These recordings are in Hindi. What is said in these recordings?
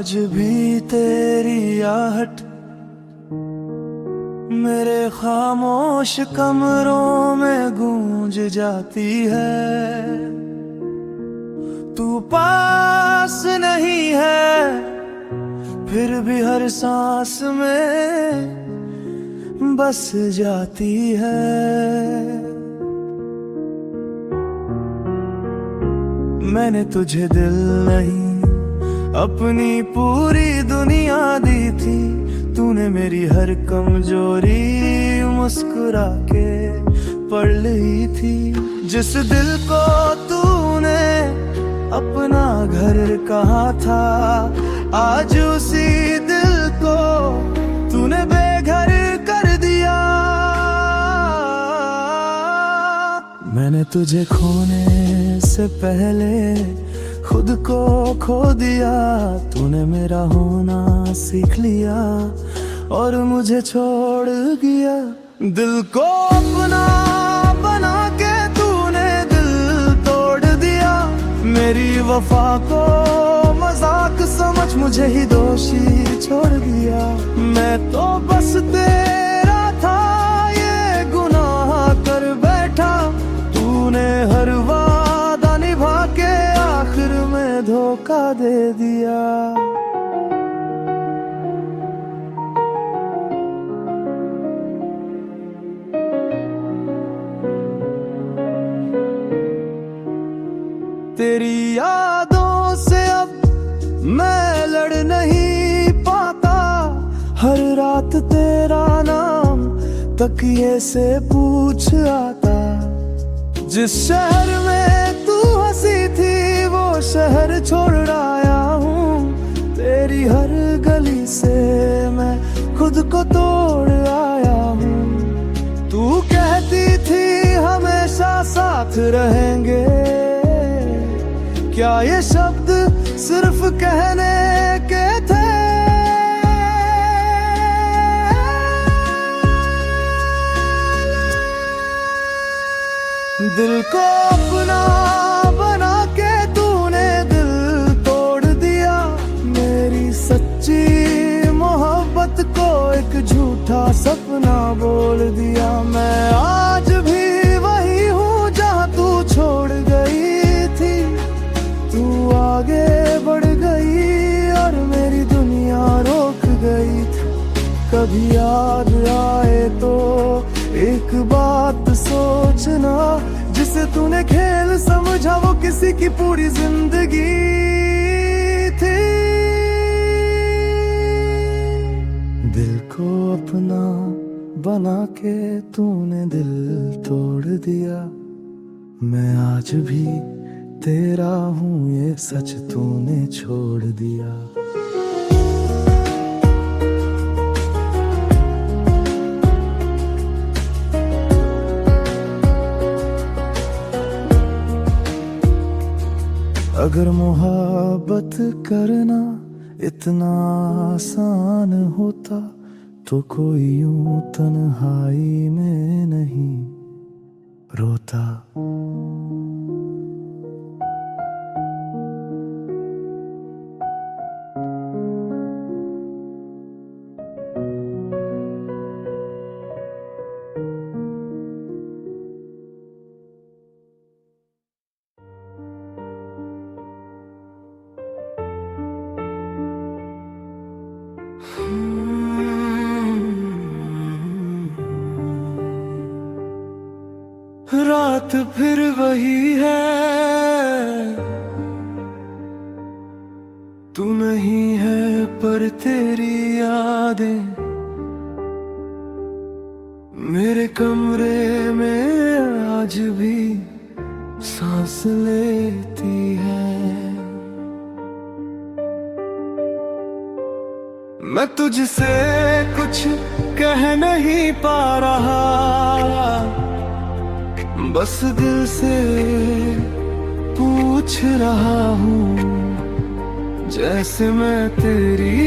आज भी तेरी आहट मेरे खामोश कमरों में गूंज जाती है। तू पास नहीं है फिर भी हर सांस में बस जाती है। मैंने तुझे दिल नहीं अपनी पूरी दुनिया दी थी। तूने मेरी हर कमजोरी मुस्कुरा के पढ़ ली थी। जिस दिल को तूने अपना घर कहा था, आज उसी दिल को तूने बेघर कर दिया। मैंने तुझे खोने से पहले खुद को खो दिया। तूने मेरा होना सीख लिया और मुझे छोड़ गया। दिल को अपना बना के तूने दिल तोड़ दिया। मेरी वफा को मजाक समझ मुझे ही दोषी छोड़ दिया। मैं तो बस तेरा था ये गुनाह कर बैठा। तूने हर वादा निभा के आखिर में धोखा दे दिया। तेरी यादों से अब मैं लड़ नहीं पाता। हर रात तेरा नाम तकिए से पूछ आता। जिस शहर में तू हंसी थी वो शहर छोड़ आया हूँ। तेरी हर गली से मैं खुद को तोड़ आया हूँ। तू कहती थी हमेशा साथ रहेंगे। क्या ये शब्द सिर्फ कहने के थे? दिल को अपना बना के तूने दिल तोड़ दिया। मेरी सच्ची मोहब्बत को एक झूठा सपना बोल दिया। मैं आज भी वही हूँ जहाँ तू छोड़ गई थी। तू आगे बढ़ गई और मेरी दुनिया रोक गई थी। कभी याद आए तो एक बात सोचना, जिसे तूने खेल समझा वो किसी की पूरी जिंदगी थी। दिल को अपना बना के तूने दिल तोड़ दिया। मैं आज भी तेरा हूँ ये सच तूने छोड़ दिया। अगर मोहब्बत करना इतना आसान होता तो कोई यूं तन्हाई में नहीं रोता। रात फिर वही है, तू नहीं है पर तेरी यादें मेरे कमरे में आज भी सांस लेती है। मैं तुझसे कुछ कह नहीं पा रहा, बस दिल से पूछ रहा हूँ। जैसे मैं तेरी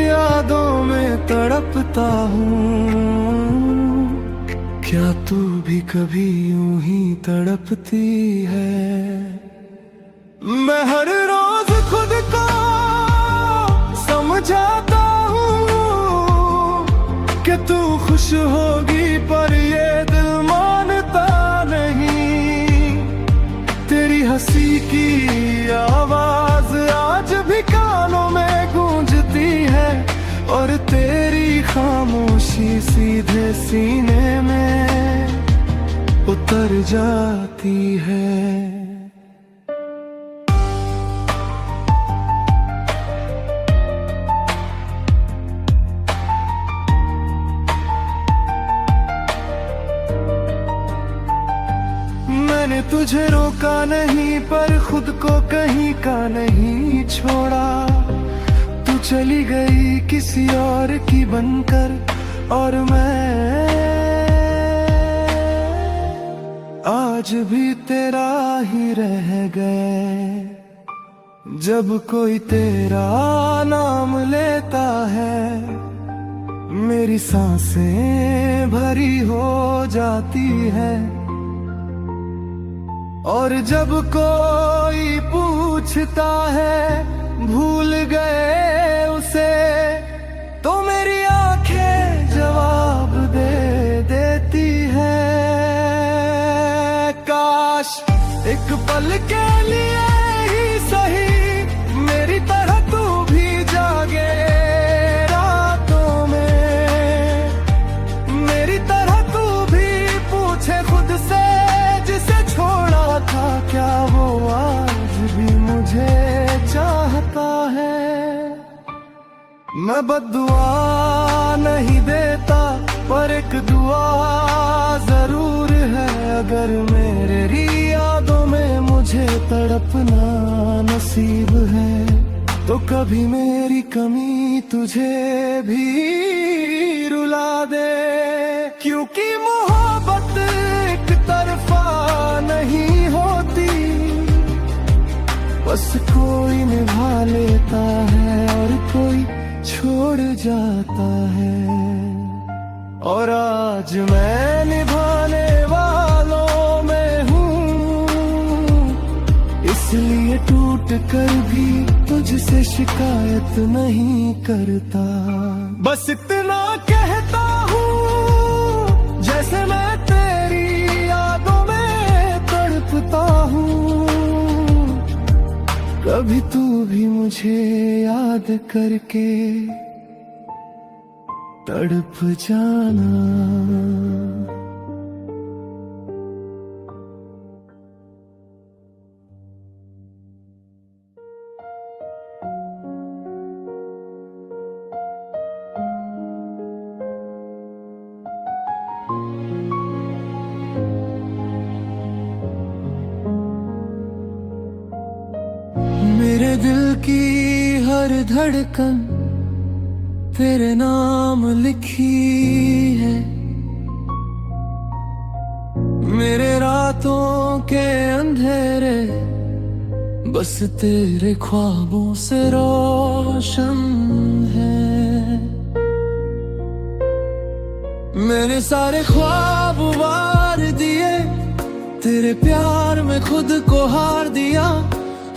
यादों में तड़पता हूँ, क्या तू भी कभी यूं ही तड़पती है? मैं हर रोज खुद को कि तू खुश होगी, पर ये दिल मानता नहीं। तेरी हंसी की आवाज आज भी कानों में गूंजती है, और तेरी खामोशी सीधे सीने में उतर जाती है। मैंने तुझे रोका नहीं, पर खुद को कहीं का नहीं छोड़ा। तू चली गई किसी और की बनकर, और मैं आज भी तेरा ही रह गए। जब कोई तेरा नाम लेता है, मेरी सांसें भरी हो जाती है। और जब कोई पूछता है भूल गए उसे, तो मेरी आंखें जवाब दे देती है। काश एक पल के लिए ही सही मेरी तरह तू भी जागे रातों में। मेरी तरह तू भी पूछे खुद से, जिसे छोड़ा था क्या वो आज भी मुझे चाहता है। मैं बद्दुआ नहीं देता, पर एक दुआ जरूर है। अगर मेरी यादों में मुझे तड़पना नसीब है, तो कभी मेरी कमी तुझे भी रुला दे। क्योंकि मोहब्बत एक तरफा नहीं होती, बस कोई निभा लेता है और कोई छोड़ जाता है। और आज मैं निभाने वालों में हूँ, इसलिए टूट कर भी तुझसे शिकायत नहीं करता। बस इतना कहता हूँ, जैसे मैं तेरी यादों में तड़पता हूँ। कभी तू भी मुझे याद करके तड़प जाना। मेरे दिल की हर धड़कन तेरे नाम लिखी है। मेरे रातों के अंधेरे बस तेरे ख्वाबों से रोशन है। मैंने सारे ख्वाब वार दिए, तेरे प्यार में खुद को हार दिया।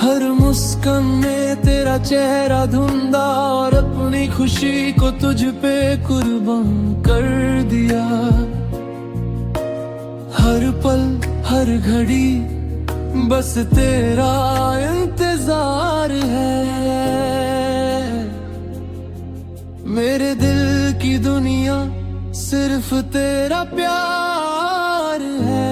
हर मुस्कान में तेरा चेहरा धुंधा, और अपनी खुशी को तुझ पे कुर्बान कर दिया। हर पल हर घड़ी बस तेरा इंतजार है। मेरे दिल की दुनिया सिर्फ तेरा प्यार है।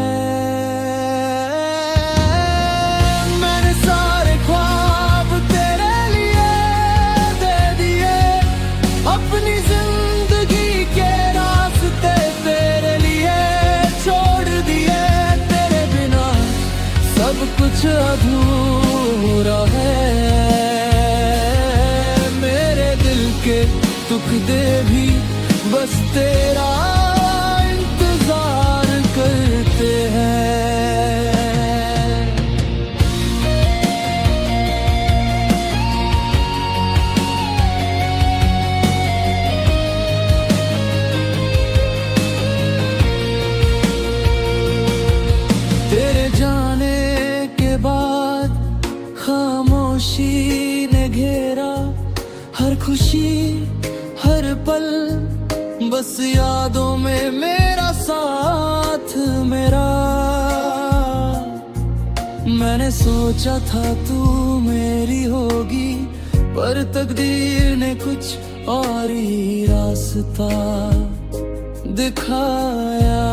कुछ अधूरा है, मेरे दिल के टुकड़े भी बस तेरा इंतजार करते हैं। तेरे जाने के बाद खामोशी ने घेरा, हर खुशी हर पल बस यादों में मेरा साथ मेरा। मैंने सोचा था तू मेरी होगी, पर तकदीर ने कुछ और ही रास्ता दिखाया।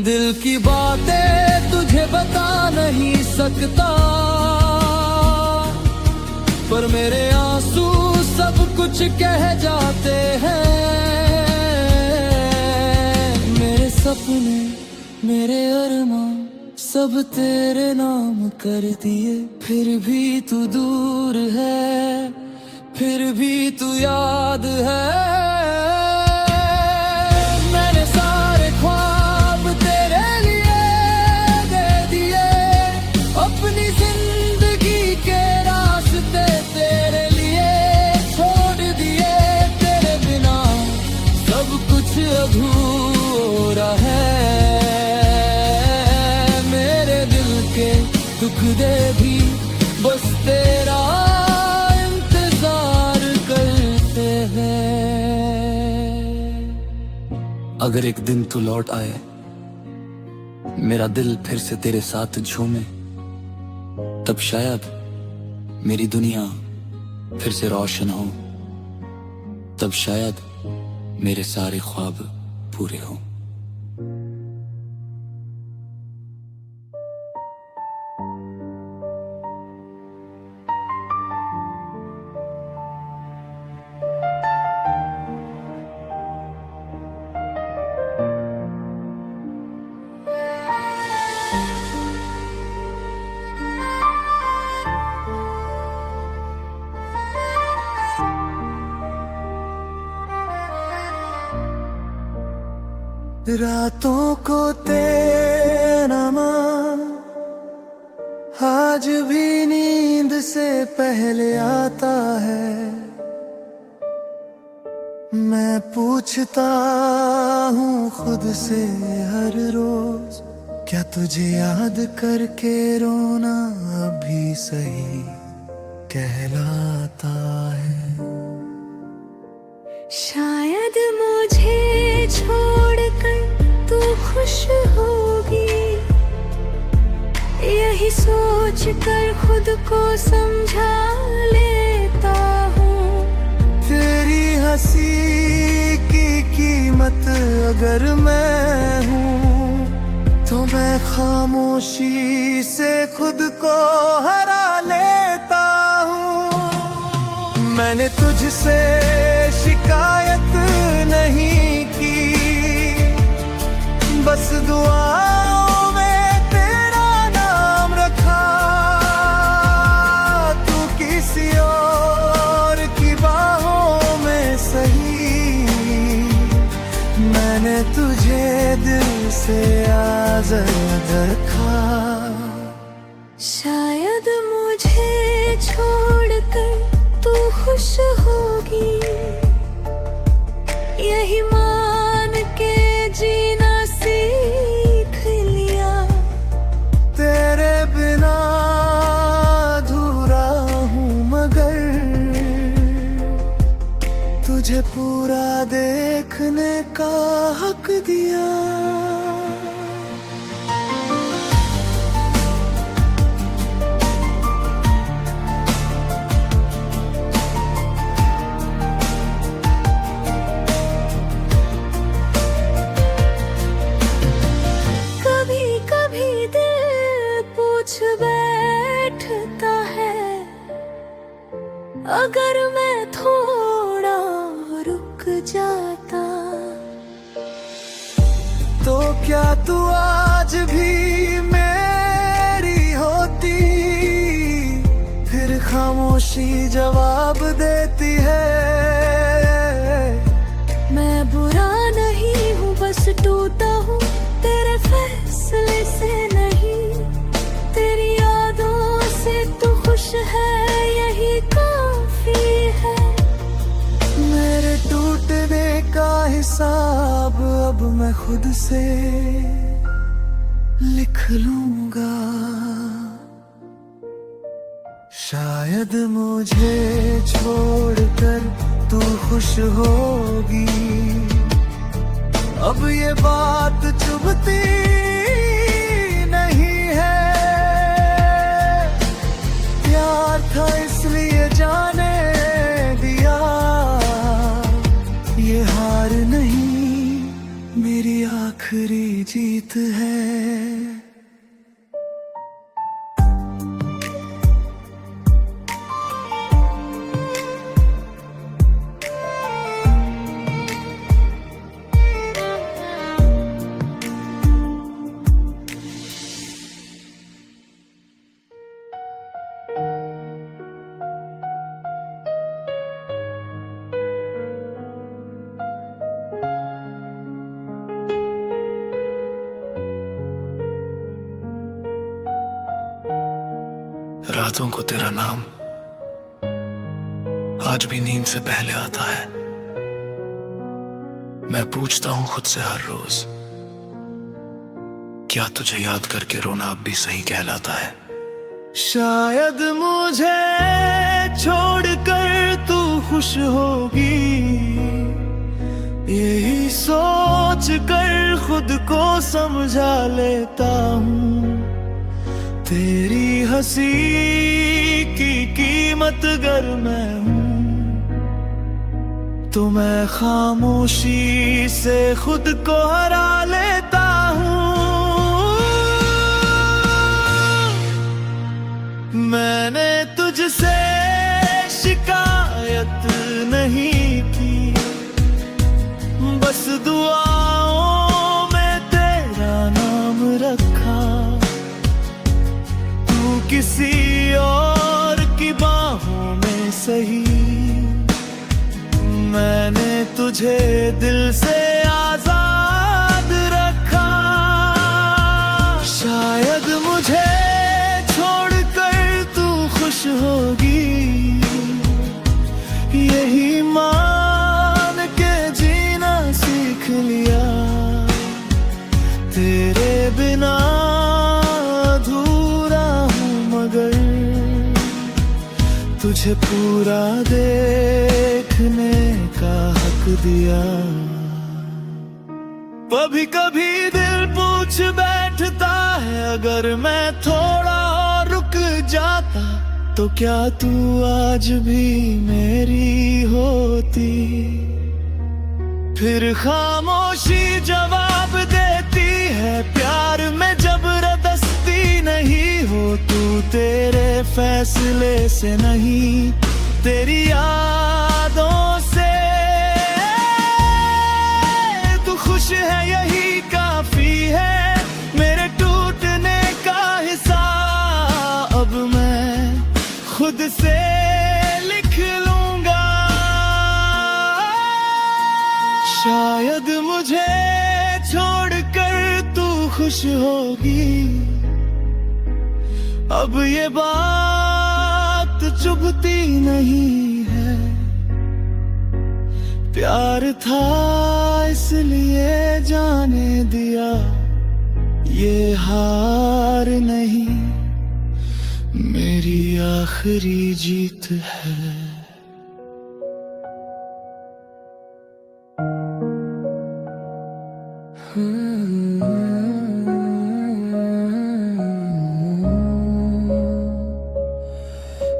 दिल की बातें तुझे बता नहीं सकता, पर मेरे आंसू सब कुछ कह जाते हैं। मेरे सपने मेरे अरमां सब तेरे नाम कर दिए, फिर भी तू दूर है, फिर भी तू याद है। मैंने सारे ख्वाब तेरे लिए दे दिए, अपनी जिंदगी के रास्ते तेरे लिए छोड़ दिए। तेरे बिना सब कुछ अधूरा है, मेरे दिल के दुख दे भी बस तेरा इंतजार करते हैं। अगर एक दिन तू लौट आए, मेरा दिल फिर से तेरे साथ झूमे, तब शायद मेरी दुनिया फिर से रोशन हो, तब शायद मेरे सारे ख्वाब पूरे हों। रातों को तेरा नाम आज भी नींद से पहले आता है। मैं पूछता हूँ खुद से हर रोज, क्या तुझे याद करके रोना अभी सही कहलाता है। शायद मुझे छोड़कर तू खुश होगी, यही सोच कर खुद को समझा लेता हूँ। तेरी हंसी की कीमत अगर मैं हूँ, तो मैं खामोशी से खुद को हरा लेता हूँ। मैंने तुझसे शिकायत नहीं की, बस दुआओं में तेरा नाम रखा। तू किसी और की बाहों में सही, मैंने तुझे दिल से आज़ाद रखा। शायद मुझे छोड़कर तू खुश होगी, यही मान के जीना सीख लिया। तेरे बिना अधूरा हूँ, मगर तुझे पूरा देखने का हक दिया। बैठता है, अगर मैं थोड़ा रुक जाता, तो क्या तू आज भी मेरी होती। फिर खामोशी जवाब देती है। मैं बुरा नहीं हूँ, बस टूटा हूँ तेरे फैसले से नहीं। तेरी यादों से तू खुश है, यही काफी है। मेरे टूटने का हिसाब अब मैं खुद से लिख लूंगा। शायद मुझे छोड़कर तू खुश खुश होगी। अब ये बात चुभती नहीं है, प्यार था इसलिए जाने दिया। ये हार नहीं, मेरी आखिरी जीत है। रातों को तेरा नाम आज भी नींद से पहले आता है। मैं पूछता हूं खुद से हर रोज, क्या तुझे याद करके रोना अब भी सही कहलाता है? शायद मुझे छोड़कर तू खुश होगी, यही सोच कर खुद को समझा लेता हूँ। तेरी हंसी की कीमत गर मैं हूँ, तो मैं खामोशी से खुद को हरा लेता हूँ। मैंने तुझसे शिकायत नहीं की, बस दुआओं में तेरा नाम रखा। किसी और की बाहों में सही, मैंने तुझे दिल से आजाद रखा। शायद मुझे छोड़कर तू खुश होगी, यही मान के जीना सीख लिया। तेरे बिना तुझे पूरा देखने का हक दिया। कभी कभी दिल पूछ बैठता है, अगर मैं थोड़ा और रुक जाता तो क्या तू आज भी मेरी होती? फिर खामोशी जवाब देती है, प्यार में जबरदस्ती नहीं हो तू। तेरे फैसले से नहीं, तेरी यादों से तू खुश है यही काफी है। मेरे टूटने का हिसाब अब मैं खुद से लिख लूंगा। शायद मुझे छोड़कर तू खुश होगी, अब ये बात चुभती नहीं है। प्यार था इसलिए जाने दिया, ये हार नहीं, मेरी आखिरी जीत है।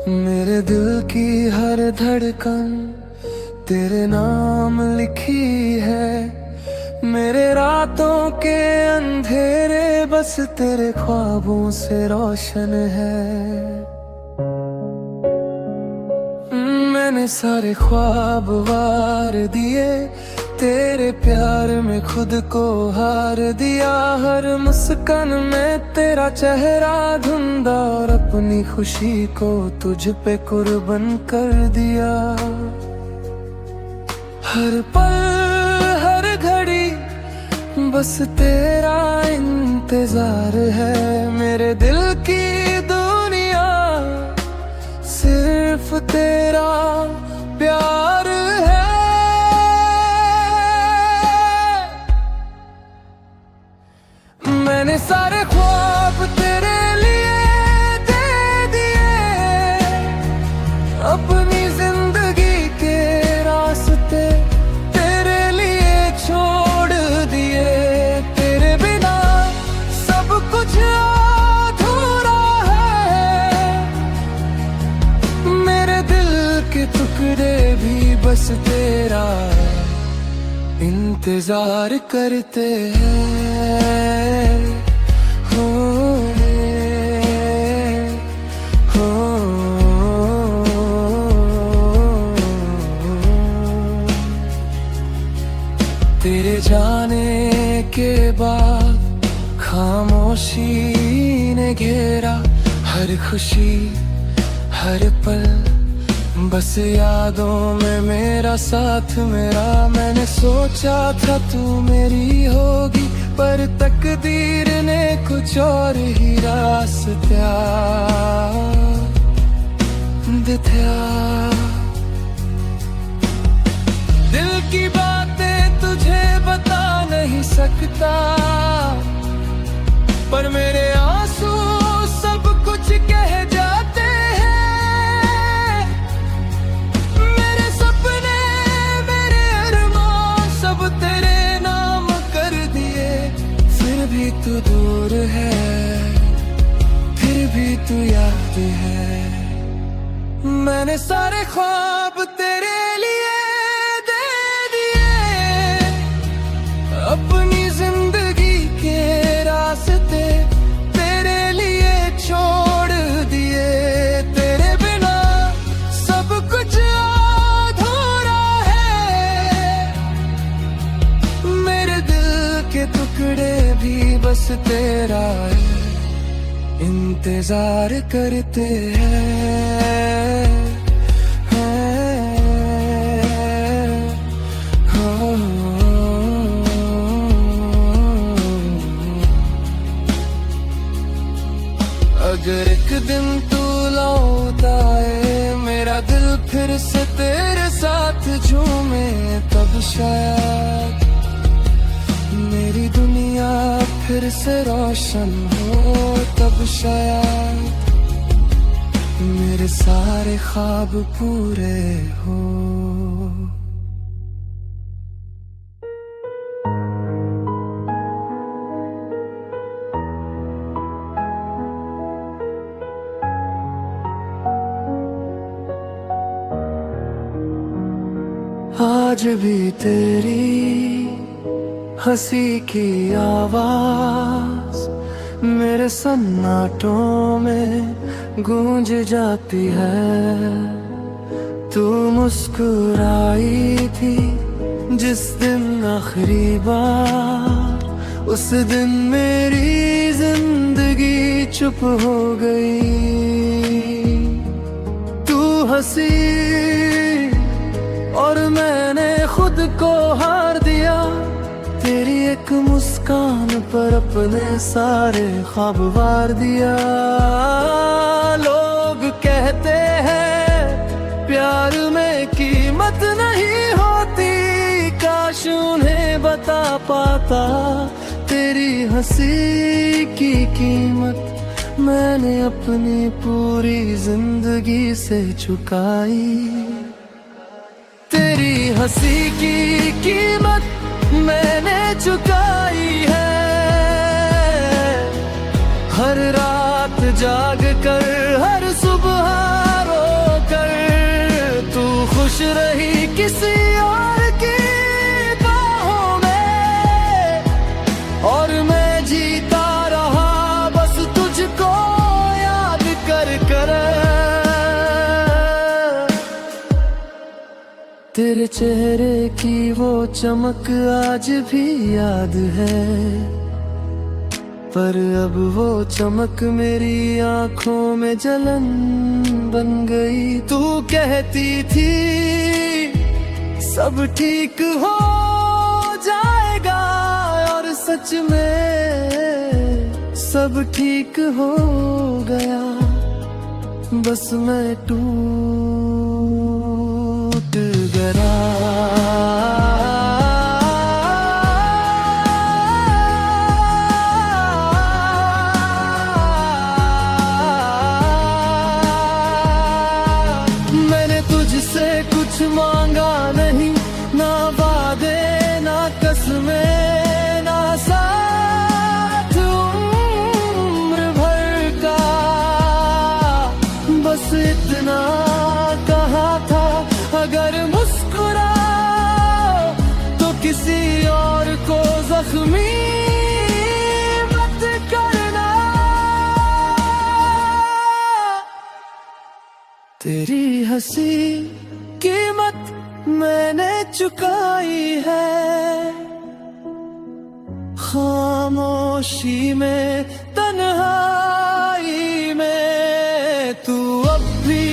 मेरे दिल की हर धड़कन तेरे नाम लिखी है। मेरे रातों के अंधेरे बस तेरे ख्वाबों से रोशन है। मैंने सारे ख्वाब वार दिए, तेरे प्यार में खुद को हार दिया। हर मुस्कान में तेरा चेहरा धुंधा और अपनी खुशी को तुझ पे कुर्बान कर दिया। हर पल हर घड़ी बस तेरा इंतजार है। मेरे दिल की दुनिया सिर्फ तेरा प्यार है। मैंने सारे ख्वाब तेरे लिए दे दिए, अपनी जिंदगी के रास्ते तेरा इंतजार करते हैं। हो तेरे जाने के बाद खामोशी ने घेरा हर खुशी हर पल, बस यादों में मेरा साथ मेरा। मैंने सोचा था तू मेरी होगी, पर तकदीर ने कुछ और ही रास्ता दिखाया। दिल की बातें तुझे बता नहीं सकता, पर मेरे आंसू सब कुछ कह जाते हैं। मेरे सपने मेरे अरमान सब तेरे नाम कर दिए, फिर भी तू दूर है, फिर भी तू याद है। मैंने सारे ख्वाब तेरे लिए दे दिए, अपनी जिंदगी के रास्ते तेरे लिए छोड़ दिए। तेरे बिना सब कुछ अधूरा है, मेरे दिल के टुकड़े भी बस तेरा इंतजार करते हैं। अगर एक दिन तू लौट आए, मेरा दिल फिर से तेरे साथ झूमे, तब शायद मेरी दुनिया फिर से रोशन हो। तब शायद मेरे सारे ख्वाब पूरे हो। आज भी तेरी हंसी की आवाज मेरे सन्नाटों में गूंज जाती है। तू मुस्कुराई थी जिस दिन आखिरी बार, उस दिन मेरी जिंदगी चुप हो गई। तू हंसी और मैंने खुद को हार दिया, तेरी एक मुस्कान पर अपने सारे ख्वाब वार दिया। लोग कहते हैं प्यार में कीमत नहीं होती, काश उन्हें बता पाता तेरी हंसी की कीमत मैंने अपनी पूरी जिंदगी से चुकाई। तेरी हंसी की कीमत मैंने चुकाई है। हर रात जाग कर हर सुबह रो कर, तू खुश रही किसी और की बाहों में, और मैं जीता रहा बस तुझको याद कर कर। तेरे चेहरे की वो चमक आज भी याद है, पर अब वो चमक मेरी आंखों में जलन बन गई। तू कहती थी सब ठीक हो जाएगा, और सच में सब ठीक हो गया। बस मैं टूट गया। मैंने तुझसे कुछ मांगा नहीं, ना वादे ना कसमें ना साथ उम्र भर का, बस इतना कहा था अगर मुस्कुरा जख्मी मत करना। तेरी हंसी कीमत मैंने चुकाई है, खामोशी में तन्हाई में तू अब भी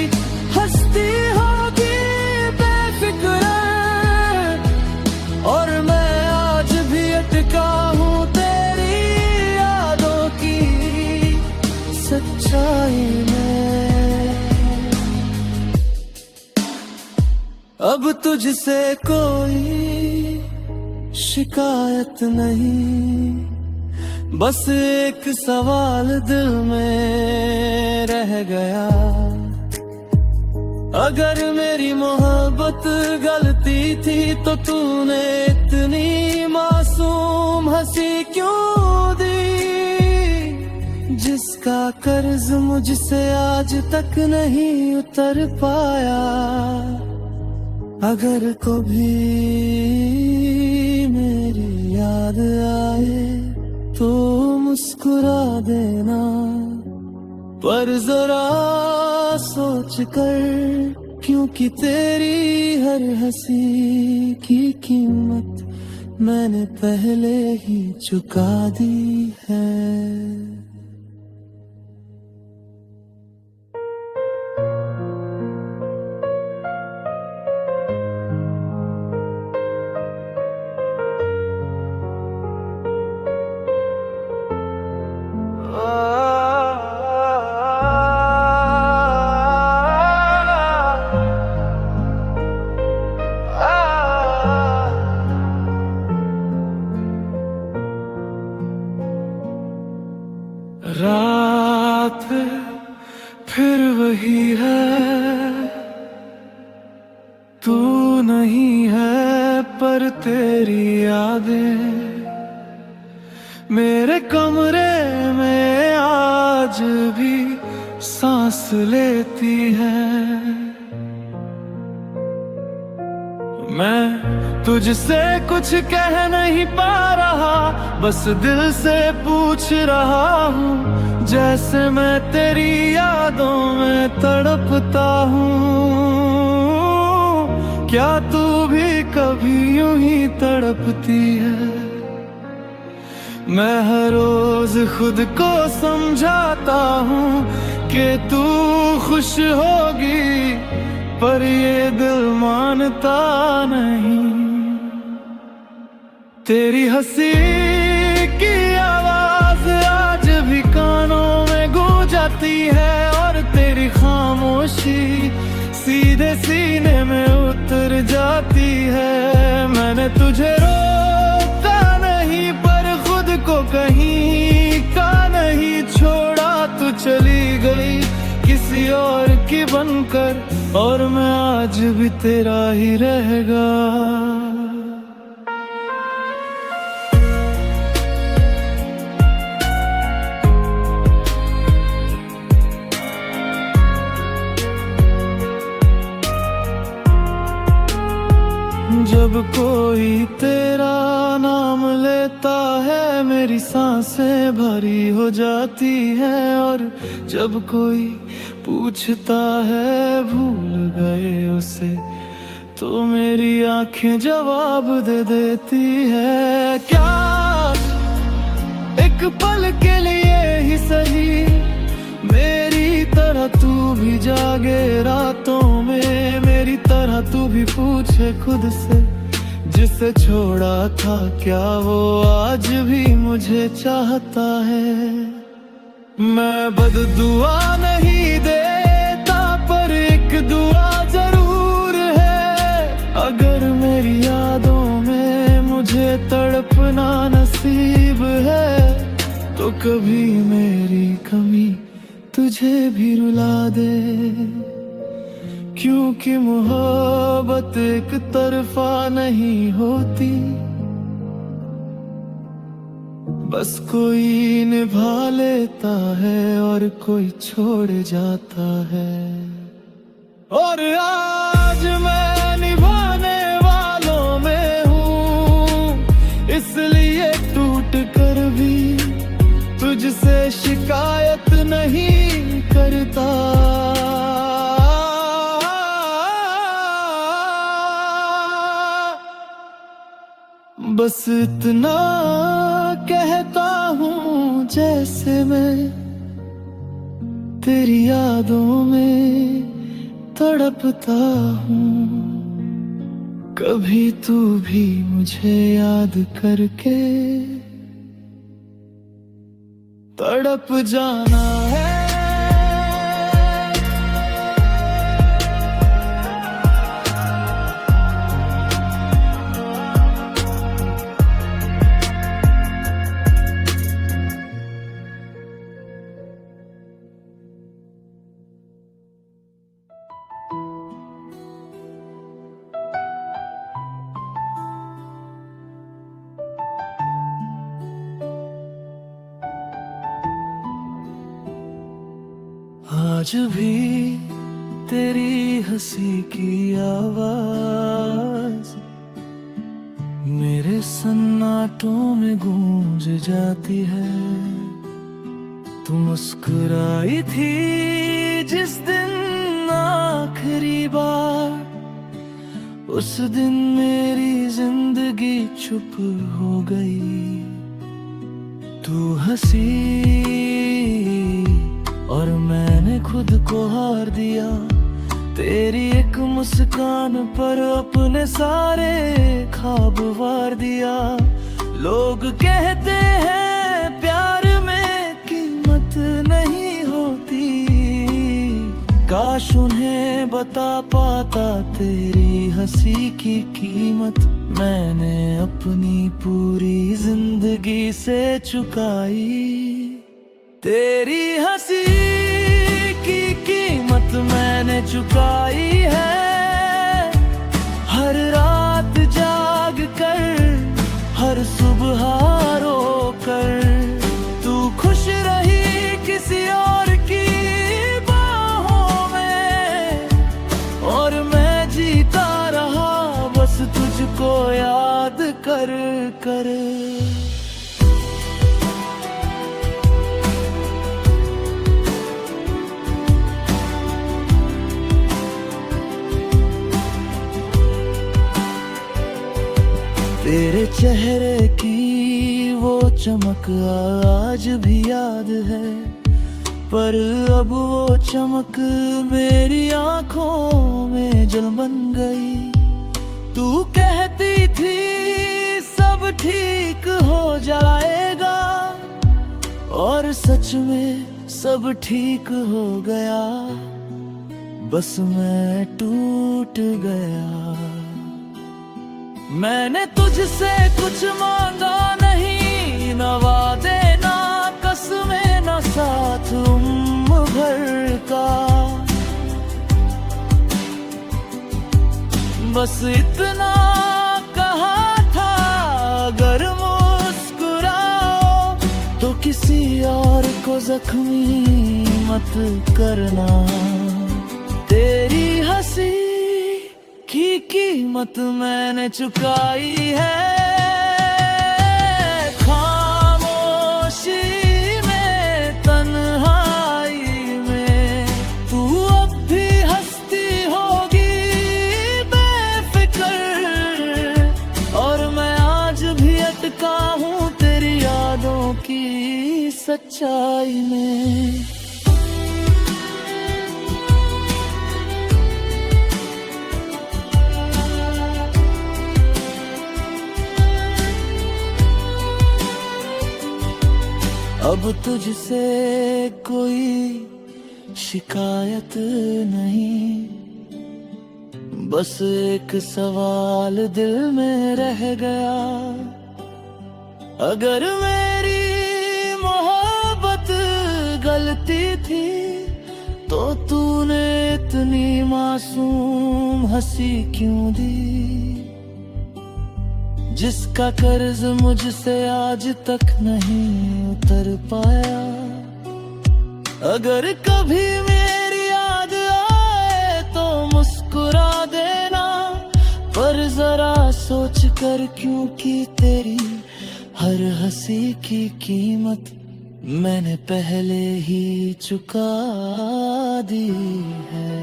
हंसती होगी बेफिक्र, और मैं आज भी अटका हूँ तेरी यादों की सच्चाई में। अब तुझसे कोई शिकायत नहीं, बस एक सवाल दिल में रह गया। अगर मेरी मोहब्बत गलती थी तो तूने इतनी मासूम हंसी क्यों दी, जिसका कर्ज मुझसे आज तक नहीं उतर पाया। अगर कभी मेरी याद आए तो मुस्कुरा देना, पर जरा सोच कर, क्योंकि तेरी हर हंसी की कीमत मैंने पहले ही चुका दी है। रात फिर वही है, तू नहीं है पर तेरी यादें मेरे कमरे में आज भी सांस लेती है। मैं तुझसे कुछ कह नहीं पा रहा, बस दिल से पूछ रहा हूँ, जैसे मैं तेरी यादों में तड़पता हूँ। क्या तू भी कभी यूं ही तड़पती है? मैं हर रोज खुद को समझाता हूँ कि तू खुश होगी, पर ये दिल मानता नहीं। तेरी हंसी की आवाज आज भी कानों में गूंज जाती है, और तेरी खामोशी सीधे सीने में उतर जाती है। मैंने तुझे रोका नहीं, पर खुद को कहीं का नहीं छोड़ा। तू चली गई किसी और की बनकर, और मैं आज भी तेरा ही रहेगा। जब कोई तेरा नाम लेता है मेरी सांसें भारी हो जाती हैं, और जब कोई पूछता है भूल गए उसे, तो मेरी आंखें जवाब दे देती है। क्या एक पल के लिए ही सही मेरी तरह तू भी जागे रातों में, मेरी तरह तू भी पूछे खुद से, जिसे छोड़ा था क्या वो आज भी मुझे चाहता है। मैं बददुआ नहीं देता, पर एक दुआ जरूर है। अगर मेरी यादों में मुझे तड़पना नसीब है, तो कभी मेरी कमी तुझे भी रुला दे। क्योंकि मोहब्बत एक तरफा नहीं होती, बस कोई निभा लेता है और कोई छोड़ जाता है। और आज मैं निभाने वालों में हूँ, इसलिए बस इतना कहता हूँ जैसे मैं तेरी यादों में तड़पता हूँ। कभी तू भी मुझे याद करके तड़प जाना है। आज भी तेरी हंसी की आवाज मेरे सन्नाटों में गूंज जाती है। तू मुस्कुराई थी जिस दिन आखिरी बार, उस दिन मेरी जिंदगी चुप हो गई। तू हंसी और मैंने खुद को हार दिया। तेरी एक मुस्कान पर अपने सारे ख्वाब वार दिया। लोग कहते हैं प्यार में कीमत नहीं होती, काश उन्हें बता पाता तेरी हंसी की कीमत। मैंने अपनी पूरी जिंदगी से चुकाई। तेरी हंसी की कीमत मैंने चुकाई है। हर रात जाग कर, हर सुबह रो कर, तू खुश रही किसी और की बाहों में, और मैं जीता रहा बस तुझको याद कर कर। तेरे चेहरे की वो चमक आज भी याद है, पर अब वो चमक मेरी आंखों में जल बन गई। तू कहती थी सब ठीक हो जाएगा, और सच में सब ठीक हो गया। बस मैं टूट गया। मैंने तुझसे कुछ मांगा नहीं, न वादे ना कसमें न साथ उम्र भर का। बस इतना कहा था, अगर मुस्कुराओ तो किसी और को जख्मी मत करना। तेरी हंसी की कीमत मैंने चुकाई है। खामोशी में, तन्हाई में, तू अब भी हंसती होगी बेफिक्र, और मैं आज भी अटका हूँ तेरी यादों की सच्चाई में। अब तुझसे कोई शिकायत नहीं, बस एक सवाल दिल में रह गया। अगर मेरी मोहब्बत गलती थी तो तूने इतनी मासूम हंसी क्यों दी? जिसका कर्ज मुझसे आज तक नहीं उतर पाया। अगर कभी मेरी याद आए तो मुस्कुरा देना, पर जरा सोच कर, क्योंकि तेरी हर हंसी की कीमत मैंने पहले ही चुका दी है।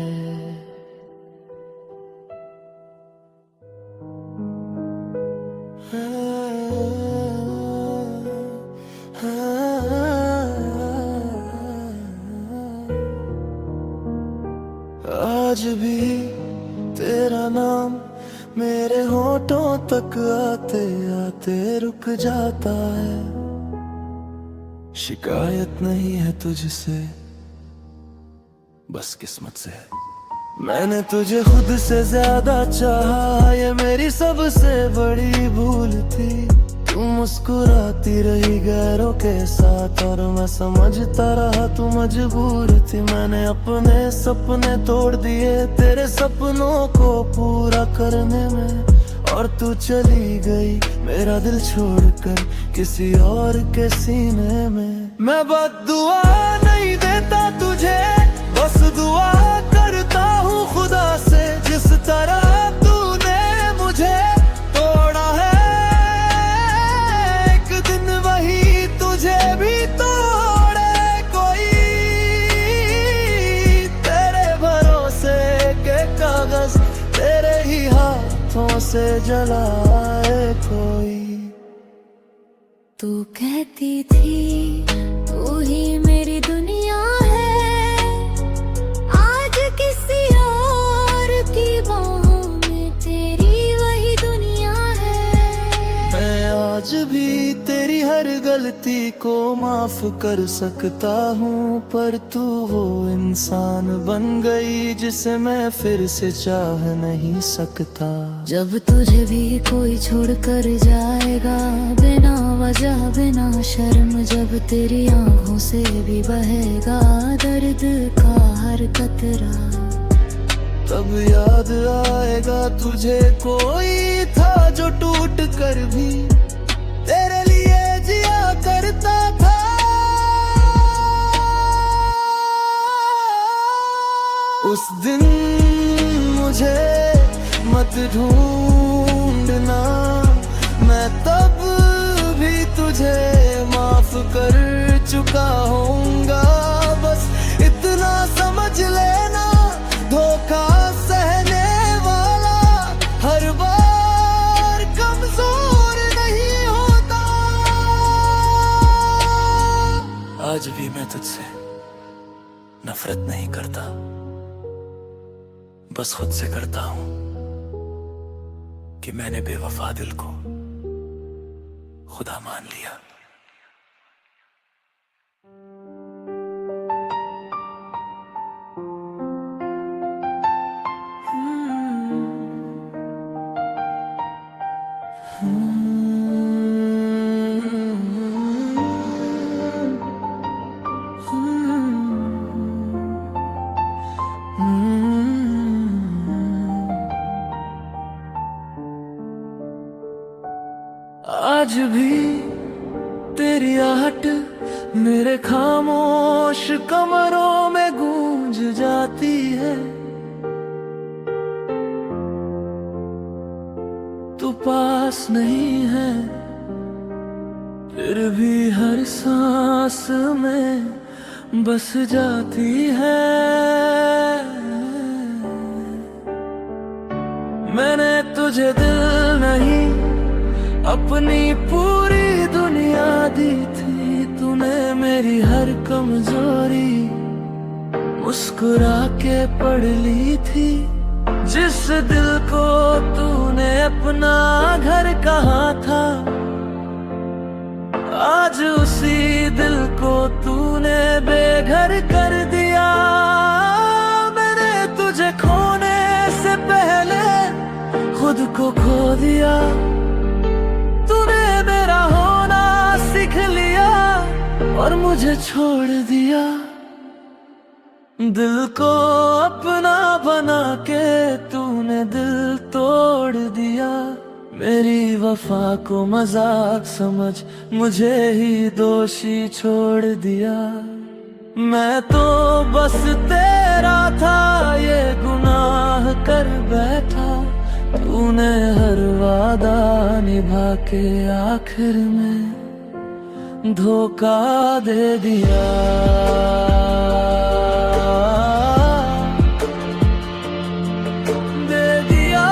आज भी तेरा नाम मेरे होठों तक आते आते रुक जाता है। शिकायत नहीं है तुझसे, बस किस्मत से है। मैंने तुझे खुद से ज्यादा चाहा, ये मेरी सबसे बड़ी भूल थी। तू मुस्कुराती रही गैरों के साथ और मैं समझता रहा तू मजबूर थी। मैंने अपने सपने तोड़ दिए तेरे सपनों को पूरा करने में, और तू चली गई मेरा दिल छोड़कर किसी और के सीने में। मैं बद्दुआ नहीं देता तुझे, बस दुआ करता हूँ खुदा से। जिस तरह तूने मुझे तोड़ा है, एक दिन वही तुझे भी तोड़े कोई। तेरे भरोसे के कागज तेरे ही हाथों से जलाए कोई। तू कहती थी तू ही मेरी दुनिया है, आज किसी और की बाहों में तेरी वही दुनिया है। मैं आज भी तेरी हर गलती को माफ कर सकता हूँ, पर तू वो इंसान बन गई जिसे मैं फिर से चाह नहीं सकता। जब तुझे भी कोई छोड़ कर जाएगा बिना वजह बिना शर्म, जब तेरी आंखों से भी बहेगा दर्द का हर कतरा, तब याद आएगा तुझे कोई था जो टूट कर भी तेरे लिए जिया करता था। उस दिन मुझे मत ढूंढना, मैं तब भी तुझे माफ कर चुका होऊंगा। बस इतना समझ लेना, धोखा सहने वाला हर बार कमजोर नहीं होता। आज भी मैं तुझसे नफरत नहीं करता, बस खुद से करता हूं कि मैंने बेवफा दिल को खुदा मान लिया। आज भी तेरी आहट मेरे खामोश कमरों में गूंज जाती है। तू पास नहीं है फिर भी हर सांस में बस जाती है। मैंने तुझे दिल नहीं अपनी पूरी दुनिया दी थी, तूने मेरी हर कमजोरी मुस्कुरा के पढ़ ली थी। जिस दिल को तूने अपना घर कहा था, आज उसी दिल को तूने बेघर कर दिया। मैंने तुझे खोने से पहले खुद को खो दिया। तूने मेरा होना सीख लिया और मुझे छोड़ दिया। दिल को अपना बना के तूने दिल तोड़ दिया। मेरी वफा को मजाक समझ मुझे ही दोषी छोड़ दिया। मैं तो बस तेरा था ये गुनाह कर बैठा, तूने हर वादा निभा के आखिर में धोखा दे दिया। दे दिया।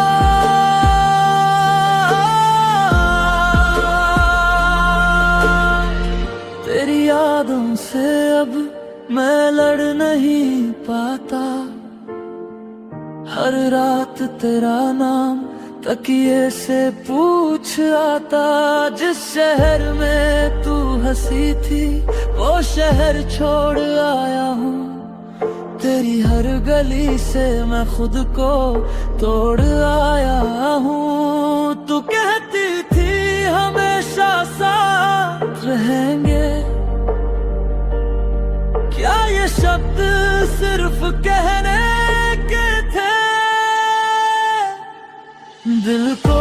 हर रात तेरा नाम तकिए से पूछ आता। जिस शहर में तू हंसी थी वो शहर छोड़ आया हूँ। तेरी हर गली से मैं खुद को तोड़ आया हूँ। तू कहती थी हमेशा साथ रहेंगे, क्या ये शब्द सिर्फ कहने के थे? दिल को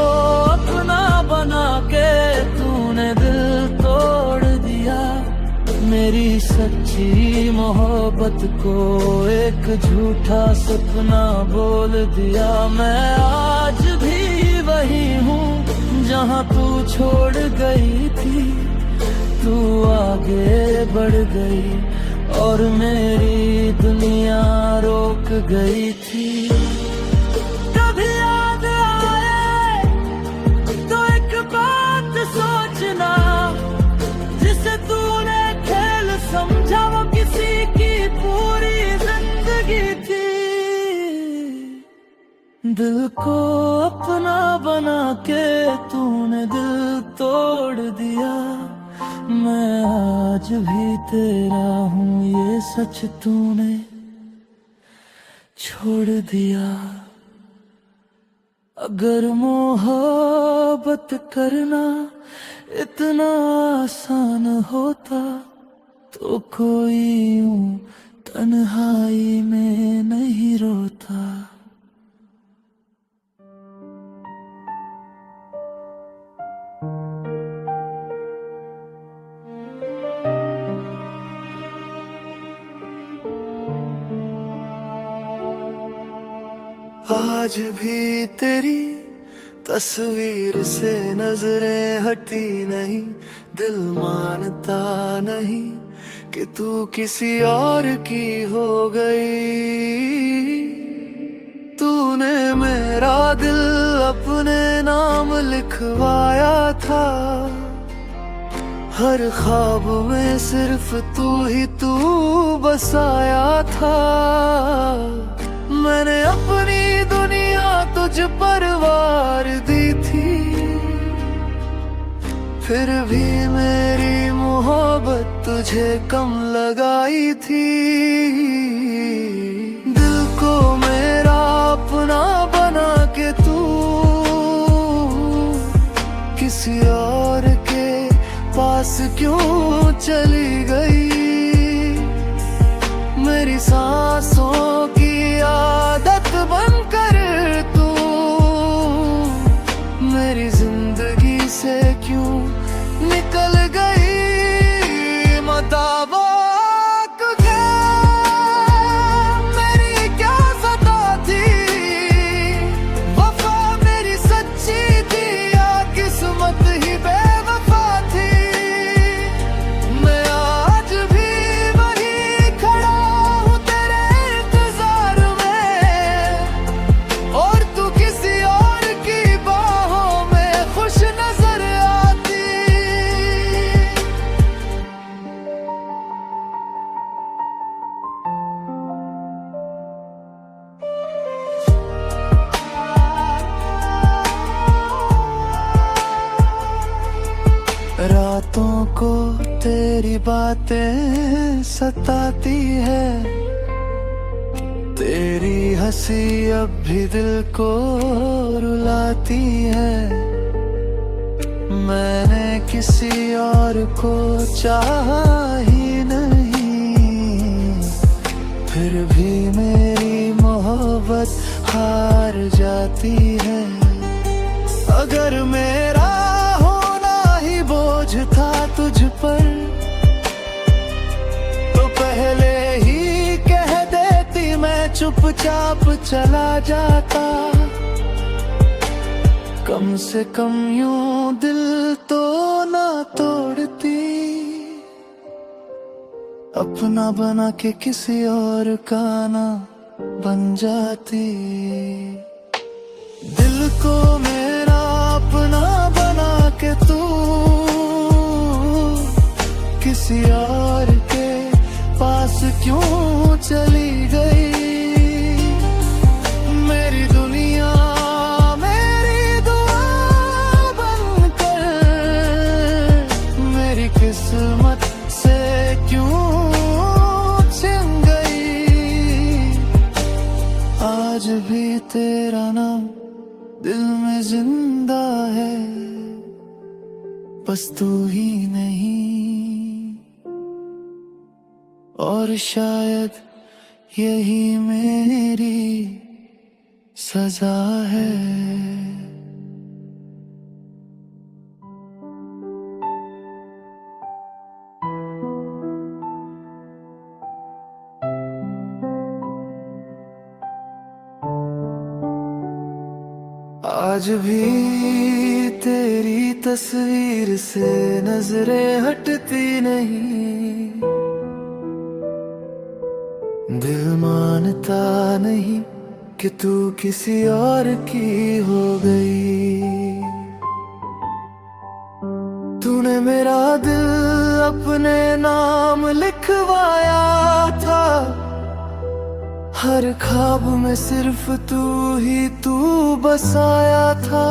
अपना बना के तूने दिल तोड़ दिया। मेरी सच्ची मोहब्बत को एक झूठा सपना बोल दिया। मैं आज भी वही हूँ जहाँ तू छोड़ गई थी। तू आगे बढ़ गई और मेरी दुनिया रोक गई थी। कभी याद आए तो एक बात सोचना, जिसे तूने खेल समझा वो किसी की पूरी जिंदगी थी। दिल को अपना बना के तूने दिल तोड़ दिया। मैं आज भी तेरा हूँ ये सच तूने छोड़ दिया। अगर मोहब्बत करना इतना आसान होता तो कोई यूं तन्हाई में नहीं रोता। आज भी तेरी तस्वीर से नजरें हटी नहीं। दिल मानता नहीं कि तू किसी और की हो गई। तूने मेरा दिल अपने नाम लिखवाया था। हर ख्वाब में सिर्फ तू ही तू बसाया था। मैंने अपनी दुनिया तुझ पर वार दी थी, फिर भी मेरी मोहब्बत तुझे कम लगाई थी। दिल को मेरा अपना बना के तू किसी और के पास क्यों चली गई? मेरी सांसों की आदत बनकर तू मेरी जिंदगी से क्यों निकल गई? मतावाक क्या मेरी क्या सता थी? वफा मेरी सच्ची थी या किस्मत ही बेवफा थी? मैं आज भी वही खड़ा हूँ तेरे इंतजार में, और तू किसी और की बाहों में खुश नजर आती। रातों को तेरी बातें सताती है। तेरी हंसी अब भी दिल को रुलाती है। मैंने किसी और को चाहा ही नहीं, फिर भी मेरी मोहब्बत हार जाती है। अगर मेरा बोझ था तुझ पर तो पहले ही कह देती, मैं चुपचाप चला जाता। कम से कम यूं दिल तो ना तोड़ती, अपना बना के किसी और का ना बन जाती। दिल को मेरा अपना बना के तू किसी और के पास क्यों चली गई? मेरी भी तेरा नाम दिल में जिंदा है, बस तू ही नहीं। और शायद यही मेरी सजा है। आज भी तेरी तस्वीर से नजरें हटती नहीं, दिल मानता नहीं कि तू किसी और की हो गई। तूने मेरा दिल अपने नाम लिखवाया था, हर ख्वाब में सिर्फ तू ही तू बसाया था।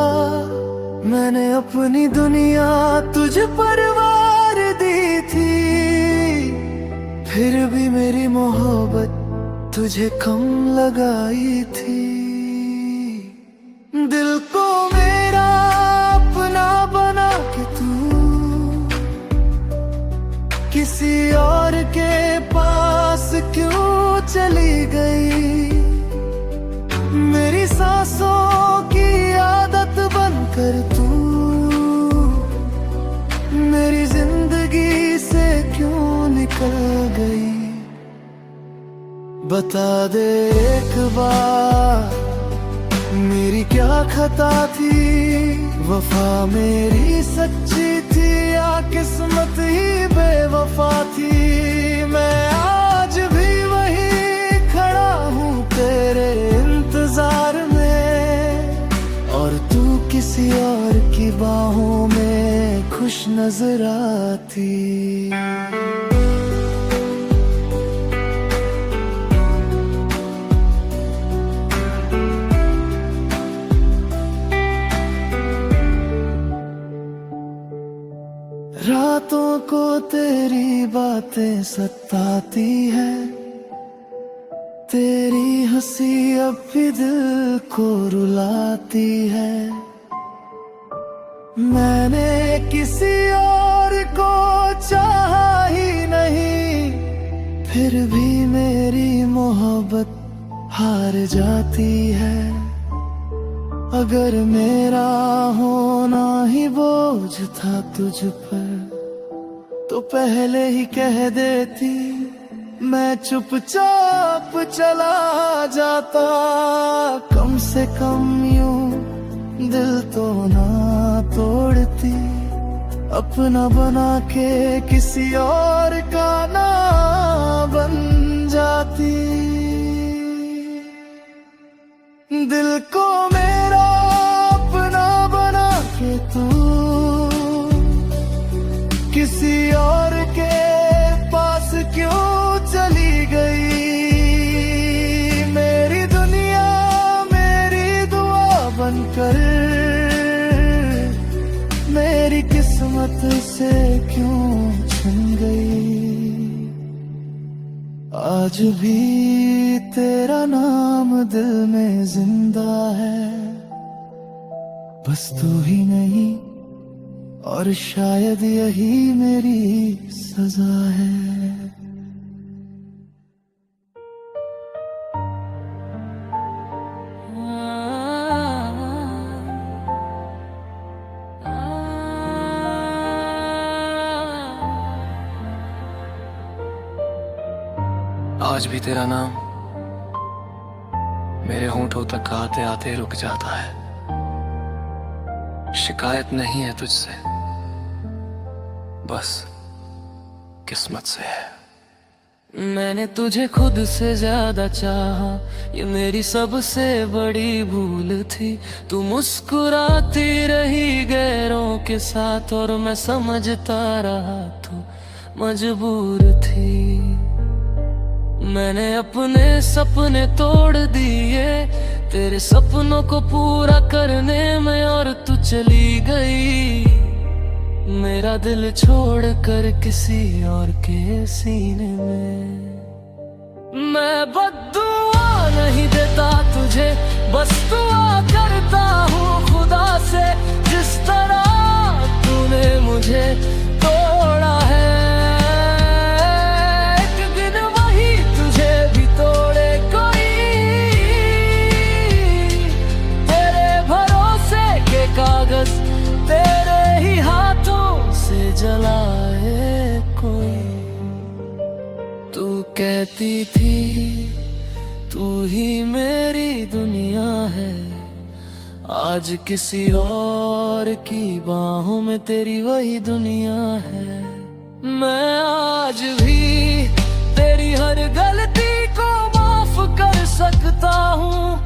मैंने अपनी दुनिया तुझ पर वार दी थी, फिर भी मेरी मोहब्बत तुझे कम लगाई थी। दिल को मेरा अपना बना के तू किसी और के पास क्यों चली गई। मेरी सांसों की आदत बनकर तू मेरी जिंदगी से क्यों निकल गई। बता दे एक बार मेरी क्या खता थी, वफा मेरी सच्ची थी या किस्मत ही बेवफा थी। मैं आज भी वही खड़ा हूँ तेरे इंतजार में, और तू किसी और की बाहों में खुश नजर आती। रातों को तेरी बातें सताती है, तेरी हंसी अब भी दिल को रुलाती है। मैंने किसी और को चाहा ही नहीं, फिर भी मेरी मोहब्बत हार जाती है। अगर मेरा होना ही बोझ था तुझ पर तो पहले ही कह देती, मैं चुपचाप चला जाता। कम से कम यूं दिल तो ना तोड़ती, अपना बना के किसी और का ना बन जाती। दिल को मेरा अपना बना के तू किसी और के पास क्यों चली गई। मेरी दुनिया मेरी दुआ बनकर मेरी किस्मत से क्यों छिन गई। आज भी तेरा नाम दिल में जिंदा है, बस तू ही नहीं, और शायद यही मेरी सजा है। आज भी तेरा नाम मेरे होंठों तक आते आते रुक जाता है। शिकायत नहीं है तुझसे, बस किस्मत से है। मैंने तुझे खुद से ज्यादा चाहा, ये मेरी सबसे बड़ी भूल थी। तू मुस्कुराती रही गैरों के साथ, और मैं समझता रहा तू मजबूर थी। मैंने अपने सपने तोड़ दिए तेरे सपनों को पूरा करने में, और तू चली गई मेरा दिल छोड़ कर किसी और के सीने में। मैं बद्दुआ नहीं देता तुझे तुझे, बस दुआ करता हूँ खुदा से, जिस तरह तूने मुझे तोड़ा है, एक दिन वही तुझे भी तोड़े कोई, तेरे भरोसे के कागज तेरे ही हाथों से जलाए कोई। तू कहती थी तू ही मेरी दुनिया है, आज किसी और की बाहों में तेरी वही दुनिया है। मैं आज भी तेरी हर गलती को माफ कर सकता हूँ,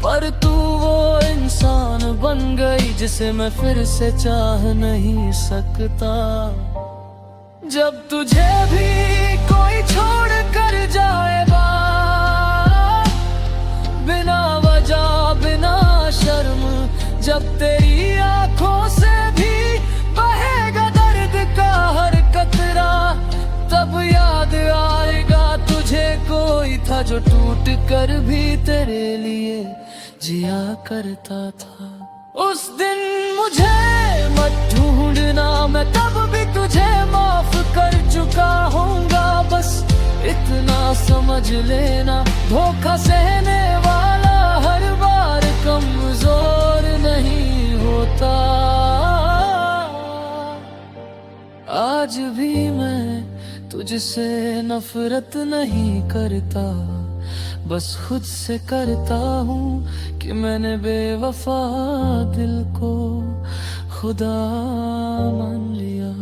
पर तू वो इंसान बन गई जिसे मैं फिर से चाह नहीं सकता। जब तुझे भी कोई छोड़ कर जाएगा, बिना वजह बिना शर्म, जब तेरी आंखों से भी बहेगा दर्द का हर कतरा, तब याद आएगा तुझे कोई था जो टूट कर भी तेरे लिए जिया करता था। उस दिन मुझे मत ढूंढना, मैं तब भी तुझे माफ कर चुका हूँगा, बस इतना समझ लेना, धोखा सहने वाला हर बार कमजोर नहीं होता। आज भी मैं तुझसे नफरत नहीं करता, बस खुद से करता हूँ कि मैंने बेवफा दिल को खुदा मान लिया।